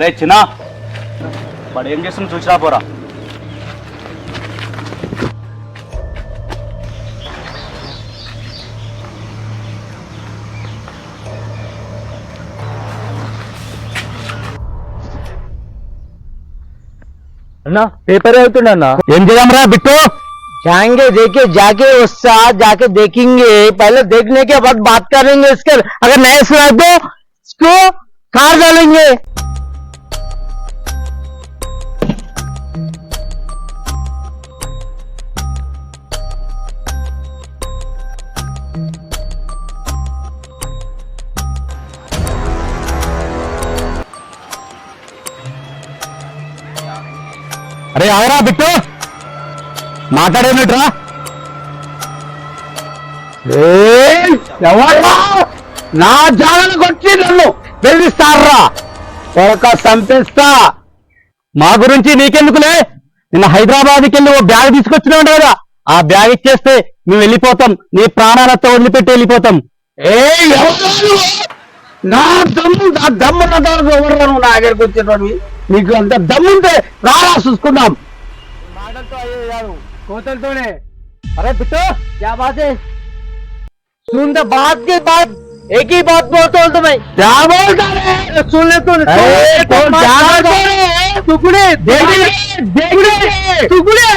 అరే చిన్న వాడు ఏం చేస్తున్నా చూసిరా పోరా. అన్నా పేపర్ అవుతుండన్నా. ఏం చేద్దాంరా బిట్టు? जाएंगे देखे जाके उस साथ जाके देखेंगे, पहले देखने के बाद बात करेंगे इसके, अगर नहीं सुना तो इसको कार डालेंगे. అరే అవరా బిట్టు, మాట్లాడేమిట్రా? నా జాగాలకు వచ్చి నన్ను బెదిరిస్తారా? త్వరగా చంపేస్తా. మా గురించి నీకెందుకులే? నిన్న హైదరాబాద్కి వెళ్ళి ఓ బ్యాగ్ తీసుకొచ్చినావు కదా, ఆ బ్యాగ్ ఇచ్చేస్తే మేము వెళ్ళిపోతాం, నీ ప్రాణాలతో వదిలిపెట్టి వెళ్ళిపోతాం. నా దమ్ము ఎవరు నా దగ్గరికి వచ్చేటోడివి? నీకు అంత దమ్ముంటే రారా చూసుకుందాం. మాటలతో అయ్యేది కాదు, కోతలతోనే. अरे बिट्टू क्या बात है? सुन तो बात की बात, एक ही बात बोलता हूँ तुम्हें. क्या बोलता है? सुन ले तू. टुकड़े टुकड़े टुकड़े